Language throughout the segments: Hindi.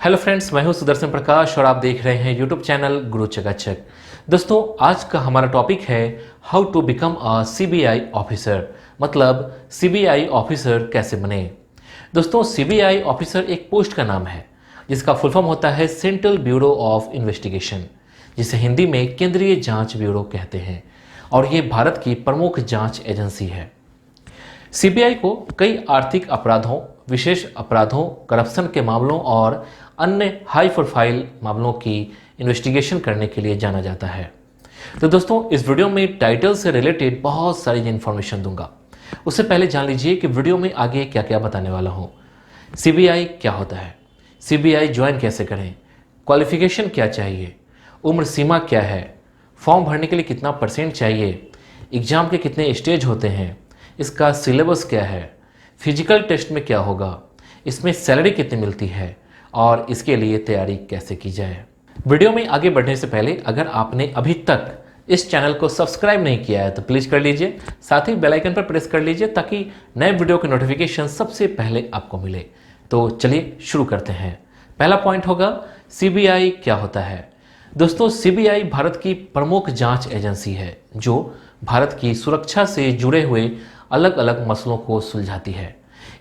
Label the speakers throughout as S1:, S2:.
S1: हेलो फ्रेंड्स, मैं हूं सुदर्शन प्रकाश और आप देख रहे हैं यूट्यूब चैनल गुरु चकाचक। दोस्तों, आज का हमारा टॉपिक है how to become a CBI officer, मतलब सीबीआई ऑफिसर कैसे बने। दोस्तों, सीबीआई ऑफिसर एक पोस्ट का नाम है जिसका फुल फॉर्म होता है सेंट्रल ब्यूरो ऑफ इन्वेस्टिगेशन, जिसे हिंदी में केंद्रीय जांच ब्यूरो कहते हैं, और ये भारत की प्रमुख जांच एजेंसी है। सीबीआई को कई आर्थिक अपराधों, विशेष अपराधों, करप्शन के मामलों और अन्य हाई प्रोफाइल मामलों की इन्वेस्टिगेशन करने के लिए जाना जाता है। तो दोस्तों, इस वीडियो में टाइटल से रिलेटेड बहुत सारी इन्फॉर्मेशन दूंगा। उससे पहले जान लीजिए कि वीडियो में आगे क्या क्या बताने वाला हूँ। सीबीआई क्या होता है, सीबीआई ज्वाइन कैसे करें, क्वालिफिकेशन क्या चाहिए, उम्र सीमा क्या है, फॉर्म भरने के लिए कितना परसेंट चाहिए, एग्जाम के कितने स्टेज होते हैं, इसका सिलेबस क्या है, फिजिकल टेस्ट में क्या होगा, इसमें सैलरी कितनी मिलती है और इसके लिए तैयारी कैसे की जाए। वीडियो में आगे बढ़ने से पहले अगर आपने अभी तक इस चैनल को सब्सक्राइब नहीं किया है तो प्लीज़ कर लीजिए, साथ ही बेल आइकन पर प्रेस कर लीजिए ताकि नए वीडियो के नोटिफिकेशन सबसे पहले आपको मिले। तो चलिए शुरू करते हैं। पहला पॉइंट होगा सीबीआई क्या होता है। दोस्तों, सीबीआई भारत की प्रमुख जांच एजेंसी है जो भारत की सुरक्षा से जुड़े हुए अलग अलग मसलों को सुलझाती है।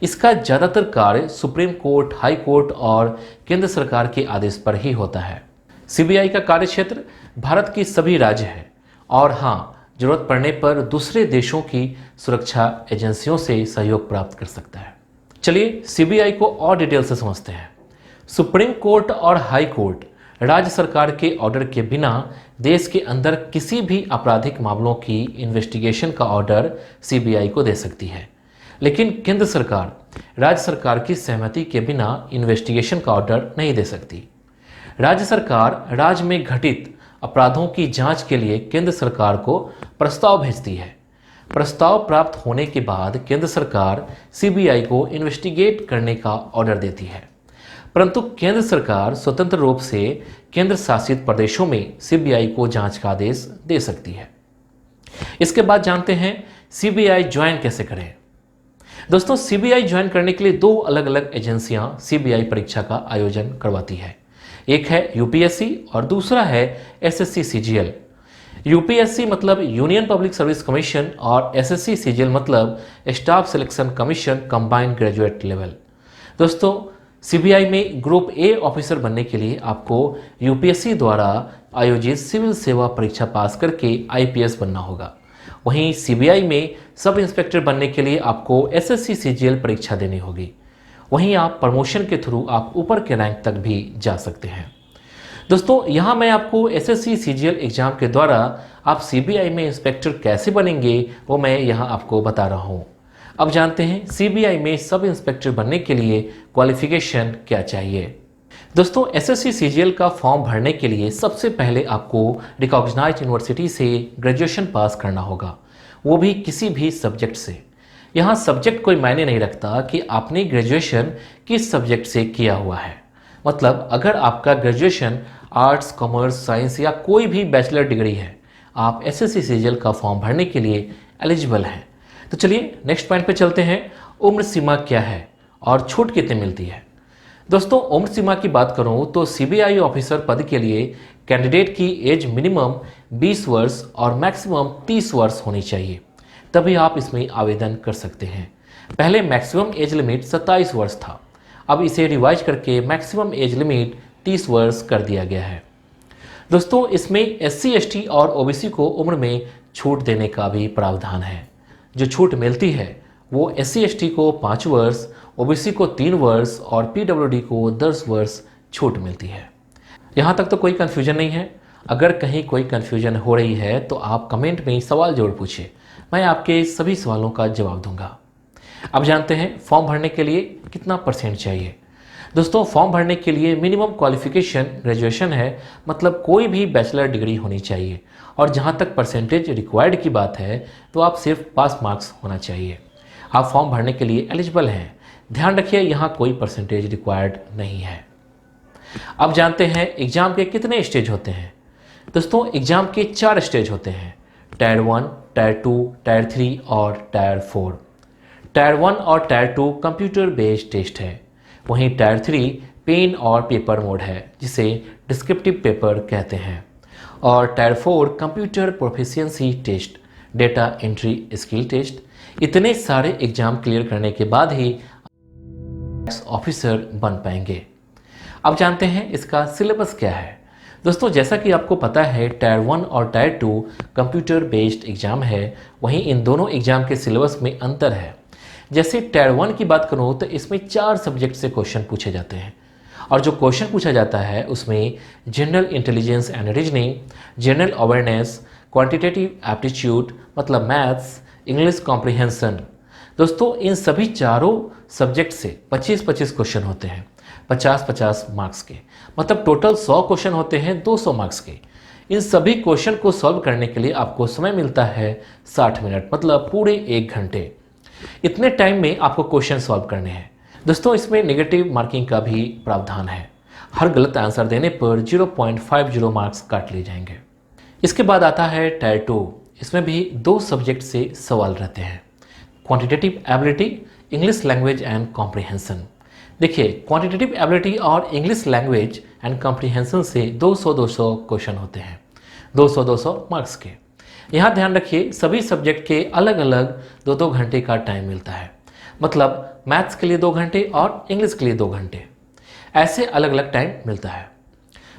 S1: इसका ज़्यादातर कार्य सुप्रीम कोर्ट, हाई कोर्ट और केंद्र सरकार के आदेश पर ही होता है। सीबीआई का कार्य क्षेत्र भारत की सभी राज्य है और हाँ, जरूरत पड़ने पर दूसरे देशों की सुरक्षा एजेंसियों से सहयोग प्राप्त कर सकता है। चलिए सीबीआई को और डिटेल से समझते हैं। सुप्रीम कोर्ट और हाई कोर्ट राज्य सरकार के ऑर्डर के बिना देश के अंदर किसी भी आपराधिक मामलों की इन्वेस्टिगेशन का ऑर्डर सीबीआई को दे सकती है, लेकिन केंद्र सरकार राज्य सरकार की सहमति के बिना इन्वेस्टिगेशन का ऑर्डर नहीं दे सकती। राज्य सरकार राज्य में घटित अपराधों की जांच के लिए केंद्र सरकार को प्रस्ताव भेजती है। प्रस्ताव प्राप्त होने के बाद केंद्र सरकार सीबीआई को इन्वेस्टिगेट करने का ऑर्डर देती है, परंतु केंद्र सरकार स्वतंत्र रूप से केंद्र शासित प्रदेशों में सीबीआई को जांच का आदेश दे सकती है। इसके बाद जानते हैं सीबीआई ज्वाइन कैसे करें। दोस्तों, सीबीआई ज्वाइन करने के लिए दो अलग अलग एजेंसियां सीबीआई परीक्षा का आयोजन करवाती है। एक है यूपीएससी और दूसरा है एसएससी सीजीएल। यूपीएससी मतलब यूनियन पब्लिक सर्विस कमीशन और एसएससी सीजीएल मतलब staff selection commission combined graduate level. दोस्तों, सीबीआई में ग्रुप ए ऑफिसर बनने के लिए आपको यूपीएससी द्वारा आयोजित सिविल सेवा परीक्षा पास करके आईपीएस बनना होगा। वहीं सीबीआई में सब इंस्पेक्टर बनने के लिए आपको एसएससी सीजीएल परीक्षा देनी होगी। वहीं आप प्रमोशन के थ्रू आप ऊपर के रैंक तक भी जा सकते हैं। दोस्तों, यहाँ मैं आपको एसएससी सीजीएल एग्जाम के द्वारा आप सीबीआई में इंस्पेक्टर कैसे बनेंगे वो मैं यहाँ आपको बता रहा हूँ। अब जानते हैं सीबीआई में सब इंस्पेक्टर बनने के लिए क्वालिफिकेशन क्या चाहिए। दोस्तों, एसएससी सीजीएल का फॉर्म भरने के लिए सबसे पहले आपको रिकॉग्नाइज्ड यूनिवर्सिटी से ग्रेजुएशन पास करना होगा, वो भी किसी भी सब्जेक्ट से। यहाँ सब्जेक्ट कोई मायने नहीं रखता कि आपने ग्रेजुएशन किस सब्जेक्ट से किया हुआ है। मतलब अगर आपका ग्रेजुएशन आर्ट्स, कॉमर्स, साइंस या कोई भी बैचलर डिग्री है, आप एसएससी सीजीएल का फॉर्म भरने के लिए एलिजिबल हैं। तो चलिए नेक्स्ट पॉइंट पे चलते हैं। उम्र सीमा क्या है और छूट कितनी मिलती है। दोस्तों, उम्र सीमा की बात करूं तो सीबीआई ऑफिसर पद के लिए कैंडिडेट की एज मिनिमम 20 वर्ष और मैक्सिमम 30 वर्ष होनी चाहिए, तभी आप इसमें आवेदन कर सकते हैं। पहले मैक्सिमम एज लिमिट 27 वर्ष था, अब इसे रिवाइज करके मैक्सिमम एज लिमिट 30 वर्ष कर दिया गया है। दोस्तों, इसमें एससी, एसटी और ओबीसी को उम्र में छूट देने का भी प्रावधान है। जो छूट मिलती है वो एससी, एसटी को 5 वर्ष, ओबीसी को 3 वर्ष और पीडब्ल्यूडी को 10 वर्ष छूट मिलती है। यहाँ तक तो कोई कन्फ्यूजन नहीं है। अगर कहीं कोई कन्फ्यूजन हो रही है तो आप कमेंट में सवाल जरूर पूछिए, मैं आपके सभी सवालों का जवाब दूंगा। अब जानते हैं फॉर्म भरने के लिए कितना परसेंट चाहिए। दोस्तों, फॉर्म भरने के लिए मिनिमम क्वालिफिकेशन ग्रेजुएशन है, मतलब कोई भी बैचलर डिग्री होनी चाहिए, और जहाँ तक परसेंटेज रिक्वायर्ड की बात है तो आप सिर्फ पास मार्क्स होना चाहिए। आप फॉर्म भरने के लिए एलिजिबल हैं। ध्यान रखिए, यहाँ कोई परसेंटेज रिक्वायर्ड नहीं है। अब जानते हैं एग्जाम के कितने स्टेज होते हैं। दोस्तों, एग्जाम के 4 स्टेज होते हैं, टायर 1, टायर 2, टायर 3 और टायर 4। टायर 1 और टायर 2 कंप्यूटर बेस्ड टेस्ट है, वहीं टायर 3 पेन और पेपर मोड है जिसे डिस्क्रिप्टिव पेपर कहते हैं। और tier 4 computer proficiency test, data entry skill test. इतने सारे एग्जाम क्लियर करने के बाद ही ऑफिसर बन पाएंगे। अब जानते हैं इसका सिलेबस क्या है। दोस्तों जैसा कि आपको पता है टायर 1 और टायर 2 कंप्यूटर बेस्ड एग्जाम है, वहीं इन दोनों एग्जाम के सिलेबस में अंतर है। जैसे टायर 1 की बात करूँ तो इसमें 4 सब्जेक्ट से क्वेश्चन पूछे जाते हैं और जो क्वेश्चन पूछा जाता है उसमें general intelligence and reasoning, general awareness, quantitative aptitude मतलब मैथ्स, इंग्लिश कॉम्प्रिहेंशन। दोस्तों इन सभी चारों सब्जेक्ट से 25-25 क्वेश्चन होते हैं, 50-50 मार्क्स के, मतलब टोटल 100 क्वेश्चन होते हैं 200 मार्क्स के। इन सभी क्वेश्चन को सॉल्व करने के लिए आपको समय मिलता है 60 मिनट, मतलब पूरे 1 घंटे। इतने टाइम में आपको क्वेश्चन सॉल्व करने हैं। दोस्तों इसमें नेगेटिव मार्किंग का भी प्रावधान है। हर गलत आंसर देने पर 0.50 मार्क्स काट लिए जाएंगे। इसके बाद आता है टायर 2। इसमें भी 2 सब्जेक्ट से सवाल रहते हैं, quantitative ability, English language and comprehension. देखिए क्वांटिटेटिव एबिलिटी और इंग्लिश लैंग्वेज एंड कॉम्प्रिहेंशन से 200-200 क्वेश्चन होते हैं, 200-200 मार्क्स के। यहाँ ध्यान रखिए सभी सब्जेक्ट के अलग अलग 2-2 घंटे का टाइम मिलता है, मतलब मैथ्स के लिए 2 घंटे और इंग्लिश के लिए 2 घंटे, ऐसे अलग अलग टाइम मिलता है।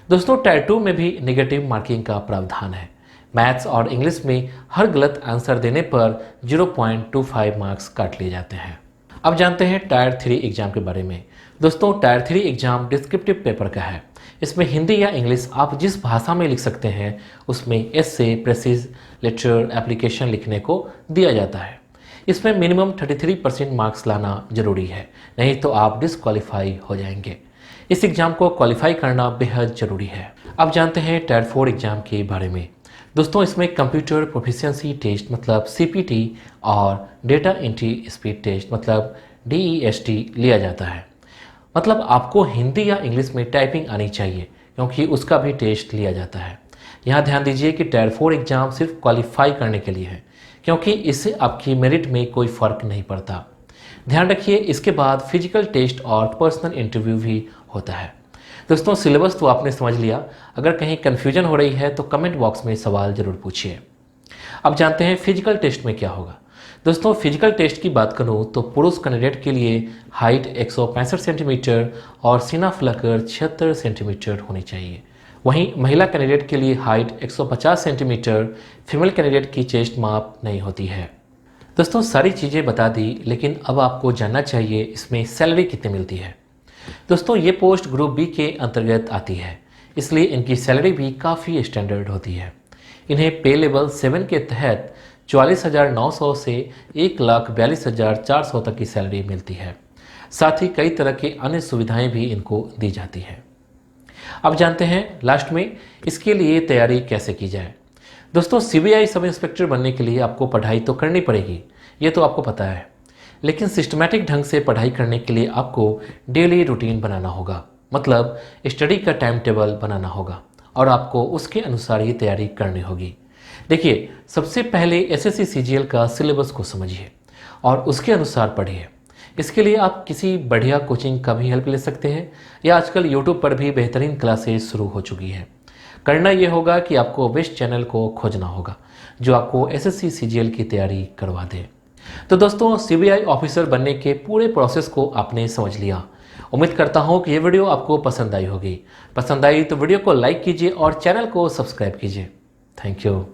S1: दोस्तों टायर 2 में भी नेगेटिव मार्किंग का प्रावधान है। मैथ्स और इंग्लिश में हर गलत आंसर देने पर 0.25 मार्क्स काट लिए जाते हैं। अब जानते हैं टायर 3 एग्जाम के बारे में। दोस्तों टायर 3 एग्जाम डिस्क्रिप्टिव पेपर का है। इसमें हिंदी या इंग्लिश आप जिस भाषा में लिख सकते हैं उसमें एसे, प्रेसिज, लेटर, एप्लीकेशन लिखने को दिया जाता है। इसमें मिनिमम 33% मार्क्स लाना जरूरी है, नहीं तो आप डिसक्वालीफाई हो जाएंगे। इस एग्जाम को क्वालिफाई करना बेहद जरूरी है। अब जानते हैं टायर 4 एग्जाम के बारे में। दोस्तों इसमें कंप्यूटर प्रोफिशिएंसी टेस्ट मतलब CPT और डेटा एंट्री स्पीड टेस्ट मतलब DEST लिया जाता है। मतलब आपको हिंदी या इंग्लिश में टाइपिंग आनी चाहिए क्योंकि उसका भी टेस्ट लिया जाता है। यहाँ ध्यान दीजिए कि टायर 4 एग्जाम सिर्फ क्वालिफाई करने के लिए है, क्योंकि इससे आपकी मेरिट में कोई फ़र्क नहीं पड़ता। ध्यान रखिए इसके बाद फिजिकल टेस्ट और पर्सनल इंटरव्यू भी होता है। दोस्तों सिलेबस तो आपने समझ लिया। अगर कहीं कन्फ्यूजन हो रही है तो कमेंट बॉक्स में सवाल जरूर पूछिए। अब जानते हैं फिजिकल टेस्ट में क्या होगा। दोस्तों फिजिकल टेस्ट की बात करूं तो पुरुष कैंडिडेट के लिए हाइट 165 सेंटीमीटर और सीना फुलाकर 76 सेंटीमीटर होनी चाहिए। वहीं महिला कैंडिडेट के लिए हाइट 150 सेंटीमीटर, फीमेल कैंडिडेट की चेस्ट माप नहीं होती है। दोस्तों सारी चीज़ें बता दी, लेकिन अब आपको जानना चाहिए इसमें सैलरी कितनी मिलती है। दोस्तों ये पोस्ट ग्रुप बी के अंतर्गत आती है, इसलिए इनकी सैलरी भी काफ़ी स्टैंडर्ड होती है। इन्हें पे लेवल 7 के तहत 44,900 से 1,42,400 तक की सैलरी मिलती है। साथ ही कई तरह की अन्य सुविधाएं भी इनको दी जाती है। अब जानते हैं लास्ट में इसके लिए तैयारी कैसे की जाए। दोस्तों CBI सब इंस्पेक्टर बनने के लिए आपको पढ़ाई तो करनी पड़ेगी, ये तो आपको पता है, लेकिन सिस्टमैटिक ढंग से पढ़ाई करने के लिए आपको डेली रूटीन बनाना होगा, मतलब स्टडी का टाइम टेबल बनाना होगा और आपको उसके अनुसार ही तैयारी करनी होगी। देखिए सबसे पहले SSC CGL का सिलेबस को समझिए और उसके अनुसार पढ़िए। इसके लिए आप किसी बढ़िया कोचिंग का भी हेल्प ले सकते हैं या आजकल YouTube पर भी बेहतरीन क्लासेस शुरू हो चुकी हैं। करना ये होगा कि आपको बेस्ट चैनल को खोजना होगा जो आपको SSC CGL की तैयारी करवा दे। तो दोस्तों CBI ऑफिसर बनने के पूरे प्रोसेस को आपने समझ लिया। उम्मीद करता हूँ कि ये वीडियो आपको पसंद आई होगी। पसंद आई तो वीडियो को लाइक कीजिए और चैनल को सब्सक्राइब कीजिए। Thank you.